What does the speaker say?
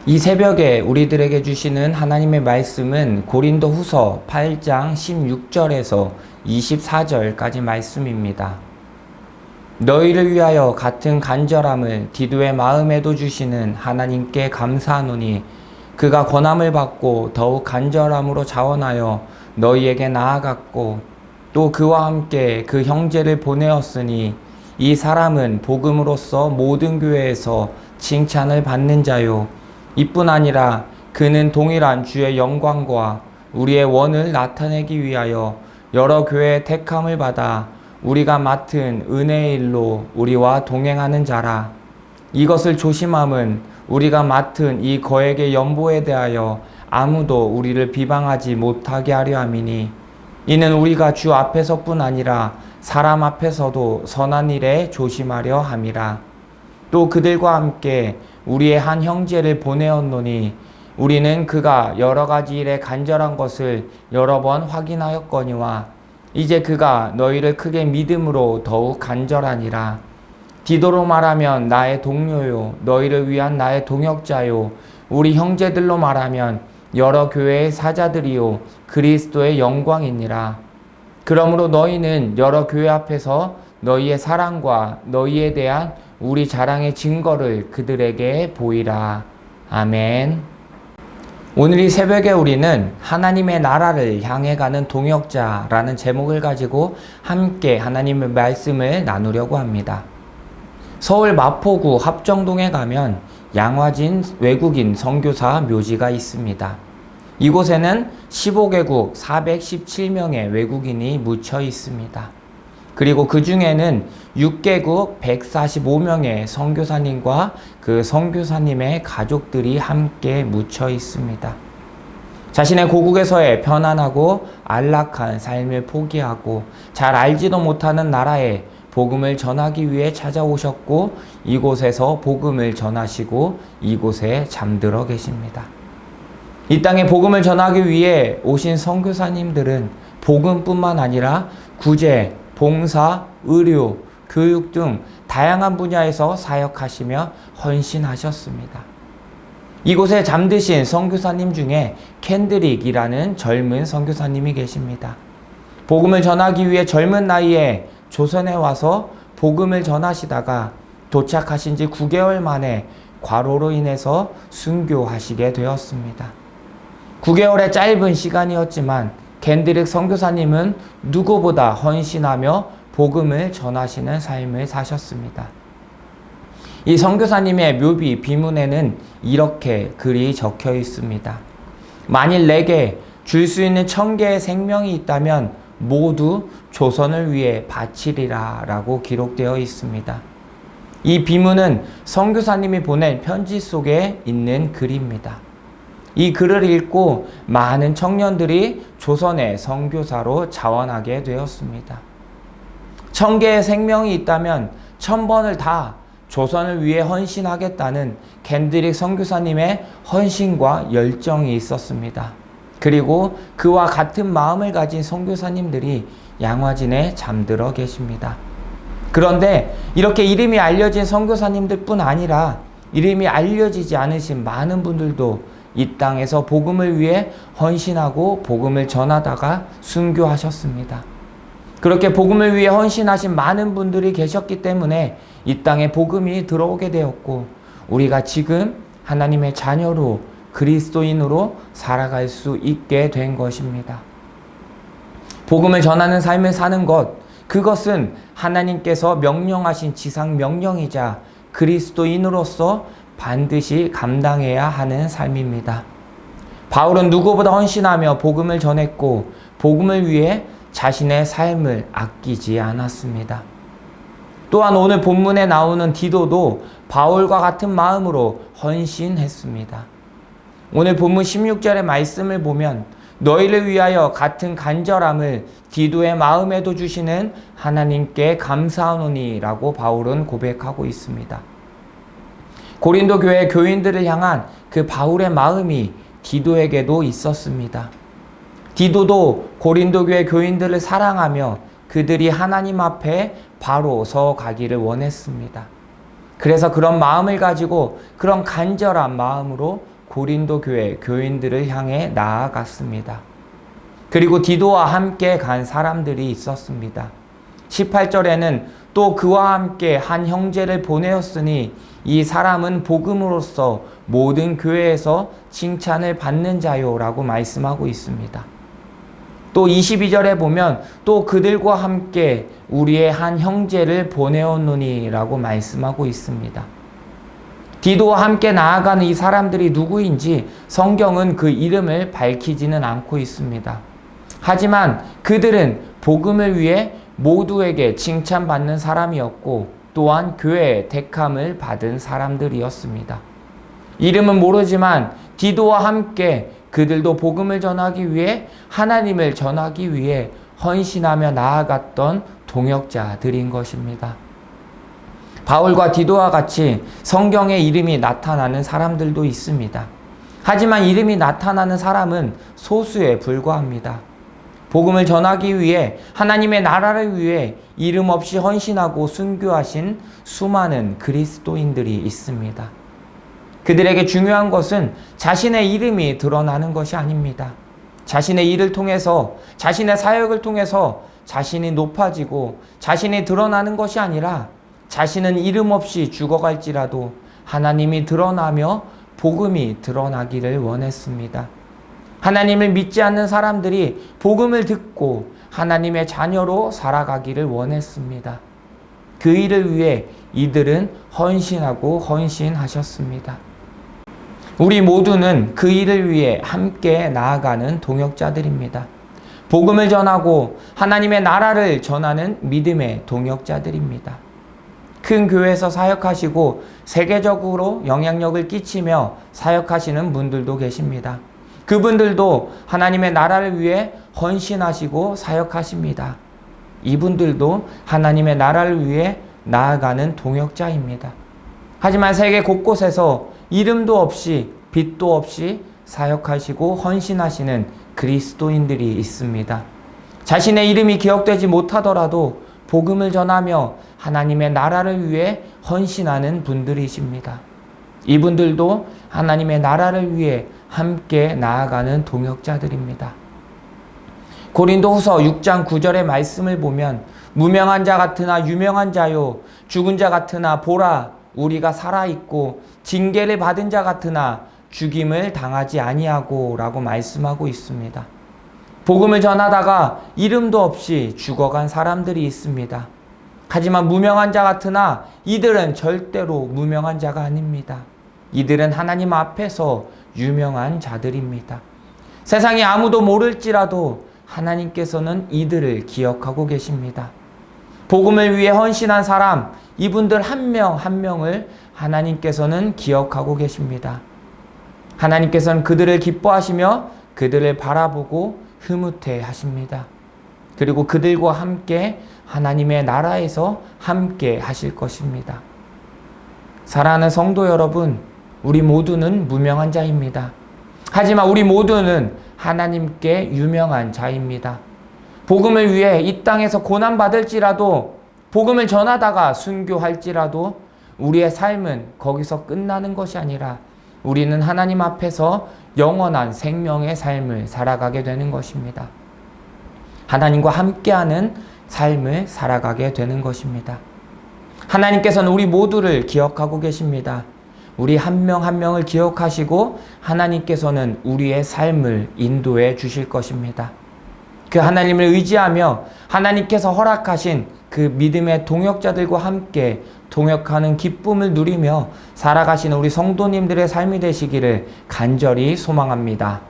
이 새벽에 우리들에게 주시는 하나님의 말씀은 고린도 후서 8장 16절에서 24절까지 말씀입니다. 너희를 위하여 같은 간절함을 디도의 마음에도 주시는 하나님께 감사하노니 그가 권함을 받고 더욱 간절함으로 자원하여 너희에게 나아갔고 또 그와 함께 그 형제를 보내었으니 이 사람은 복음으로써 모든 교회에서 칭찬을 받는 자요 이뿐 아니라 그는 동일한 주의 영광과 우리의 원을 나타내기 위하여 여러 교회의 택함을 받아 우리가 맡은 은혜의 일로 우리와 동행하는 자라. 이것을 조심함은 우리가 맡은 이 거액의 연보에 대하여 아무도 우리를 비방하지 못하게 하려 함이니 이는 우리가 주 앞에서뿐 아니라 사람 앞에서도 선한 일에 조심하려 함이라. 또 그들과 함께 우리의 한 형제를 보내었노니 우리는 그가 여러 가지 일에 간절한 것을 여러 번 확인하였거니와 이제 그가 너희를 크게 믿음으로 더욱 간절하니라. 디도로 말하면 나의 동료요 너희를 위한 나의 동역자요 우리 형제들로 말하면 여러 교회의 사자들이요 그리스도의 영광이니라. 그러므로 너희는 여러 교회 앞에서 너희의 사랑과 너희에 대한 우리 자랑의 증거를 그들에게 보이라. 아멘. 오늘 이 새벽에 우리는 하나님의 나라를 향해 가는 동역자라는 제목을 가지고 함께 하나님의 말씀을 나누려고 합니다. 서울 마포구 합정동에 가면 양화진 외국인 선교사 묘지가 있습니다. 이곳에는 15개국 417명의 외국인이 묻혀 있습니다. 그리고 그 중에는 6개국 145명의 선교사님과 그 선교사님의 가족들이 함께 묻혀 있습니다. 자신의 고국에서의 편안하고 안락한 삶을 포기하고 잘 알지도 못하는 나라에 복음을 전하기 위해 찾아오셨고 이곳에서 복음을 전하시고 이곳에 잠들어 계십니다. 이 땅에 복음을 전하기 위해 오신 선교사님들은 복음뿐만 아니라 구제, 봉사, 의료, 교육 등 다양한 분야에서 사역하시며 헌신하셨습니다. 이곳에 잠드신 선교사님 중에 캔드릭이라는 젊은 선교사님이 계십니다. 복음을 전하기 위해 젊은 나이에 조선에 와서 복음을 전하시다가 도착하신 지 9개월 만에 과로로 인해서 순교하시게 되었습니다. 9개월의 짧은 시간이었지만 캔드릭 선교사님은 누구보다 헌신하며 복음을 전하시는 삶을 사셨습니다. 이 선교사님의 묘비 비문에는 이렇게 글이 적혀 있습니다. 만일 내게 줄 수 있는 1000개의 생명이 있다면 모두 조선을 위해 바치리라 라고 기록되어 있습니다. 이 비문은 선교사님이 보낸 편지 속에 있는 글입니다. 이 글을 읽고 많은 청년들이 조선의 선교사로 자원하게 되었습니다. 1000개의 생명이 있다면 1000번을 다 조선을 위해 헌신하겠다는 캔드릭 선교사님의 헌신과 열정이 있었습니다. 그리고 그와 같은 마음을 가진 선교사님들이 양화진에 잠들어 계십니다. 그런데 이렇게 이름이 알려진 선교사님들 뿐 아니라 이름이 알려지지 않으신 많은 분들도 이 땅에서 복음을 위해 헌신하고 복음을 전하다가 순교하셨습니다. 그렇게 복음을 위해 헌신하신 많은 분들이 계셨기 때문에 이 땅에 복음이 들어오게 되었고 우리가 지금 하나님의 자녀로 그리스도인으로 살아갈 수 있게 된 것입니다. 복음을 전하는 삶을 사는 것, 그것은 하나님께서 명령하신 지상 명령이자 그리스도인으로서 반드시 감당해야 하는 삶입니다. 바울은 누구보다 헌신하며 복음을 전했고 복음을 위해 자신의 삶을 아끼지 않았습니다. 또한 오늘 본문에 나오는 디도도 바울과 같은 마음으로 헌신했습니다. 오늘 본문 16절의 말씀을 보면 너희를 위하여 같은 간절함을 디도의 마음에도 주시는 하나님께 감사하노니 라고 바울은 고백하고 있습니다. 고린도 교회 교인들을 향한 그 바울의 마음이 디도에게도 있었습니다. 디도도 고린도 교회 교인들을 사랑하며 그들이 하나님 앞에 바로 서 가기를 원했습니다. 그래서 그런 마음을 가지고 그런 간절한 마음으로 고린도 교회 교인들을 향해 나아갔습니다. 그리고 디도와 함께 간 사람들이 있었습니다. 18절에는 또 그와 함께 한 형제를 보내었으니 이 사람은 복음으로써 모든 교회에서 칭찬을 받는 자요라고 말씀하고 있습니다. 또 22절에 보면 또 그들과 함께 우리의 한 형제를 보내었노니라고 말씀하고 있습니다. 디도와 함께 나아가는 이 사람들이 누구인지 성경은 그 이름을 밝히지는 않고 있습니다. 하지만 그들은 복음을 위해 모두에게 칭찬받는 사람이었고 또한 교회의 택함을 받은 사람들이었습니다. 이름은 모르지만 디도와 함께 그들도 복음을 전하기 위해 하나님을 전하기 위해 헌신하며 나아갔던 동역자들인 것입니다. 바울과 디도와 같이 성경에 이름이 나타나는 사람들도 있습니다. 하지만 이름이 나타나는 사람은 소수에 불과합니다. 복음을 전하기 위해 하나님의 나라를 위해 이름 없이 헌신하고 순교하신 수많은 그리스도인들이 있습니다. 그들에게 중요한 것은 자신의 이름이 드러나는 것이 아닙니다. 자신의 일을 통해서, 자신의 사역을 통해서 자신이 높아지고 자신이 드러나는 것이 아니라 자신은 이름 없이 죽어갈지라도 하나님이 드러나며 복음이 드러나기를 원했습니다. 하나님을 믿지 않는 사람들이 복음을 듣고 하나님의 자녀로 살아가기를 원했습니다. 그 일을 위해 이들은 헌신하고 헌신하셨습니다. 우리 모두는 그 일을 위해 함께 나아가는 동역자들입니다. 복음을 전하고 하나님의 나라를 전하는 믿음의 동역자들입니다. 큰 교회에서 사역하시고 세계적으로 영향력을 끼치며 사역하시는 분들도 계십니다. 그분들도 하나님의 나라를 위해 헌신하시고 사역하십니다. 이분들도 하나님의 나라를 위해 나아가는 동역자입니다. 하지만 세계 곳곳에서 이름도 없이 빛도 없이 사역하시고 헌신하시는 그리스도인들이 있습니다. 자신의 이름이 기억되지 못하더라도 복음을 전하며 하나님의 나라를 위해 헌신하는 분들이십니다. 이분들도 하나님의 나라를 위해 함께 나아가는 동역자들입니다. 고린도후서 6장 9절의 말씀을 보면 무명한 자 같으나 유명한 자요 죽은 자 같으나 보라 우리가 살아있고 징계를 받은 자 같으나 죽임을 당하지 아니하고 라고 말씀하고 있습니다. 복음을 전하다가 이름도 없이 죽어간 사람들이 있습니다. 하지만 무명한 자 같으나 이들은 절대로 무명한 자가 아닙니다. 이들은 하나님 앞에서 유명한 자들입니다. 세상에 아무도 모를지라도 하나님께서는 이들을 기억하고 계십니다. 복음을 위해 헌신한 사람, 이분들 한 명 한 명을 하나님께서는 기억하고 계십니다. 하나님께서는 그들을 기뻐하시며 그들을 바라보고 흐뭇해 하십니다. 그리고 그들과 함께 하나님의 나라에서 함께 하실 것입니다. 사랑하는 성도 여러분, 우리 모두는 무명한 자입니다. 하지만 우리 모두는 하나님께 유명한 자입니다. 복음을 위해 이 땅에서 고난받을지라도 복음을 전하다가 순교할지라도 우리의 삶은 거기서 끝나는 것이 아니라 우리는 하나님 앞에서 영원한 생명의 삶을 살아가게 되는 것입니다. 하나님과 함께하는 삶을 살아가게 되는 것입니다. 하나님께서는 우리 모두를 기억하고 계십니다. 우리 한 명 한 명을 기억하시고 하나님께서는 우리의 삶을 인도해 주실 것입니다. 그 하나님을 의지하며 하나님께서 허락하신 그 믿음의 동역자들과 함께 동역하는 기쁨을 누리며 살아가시는 우리 성도님들의 삶이 되시기를 간절히 소망합니다.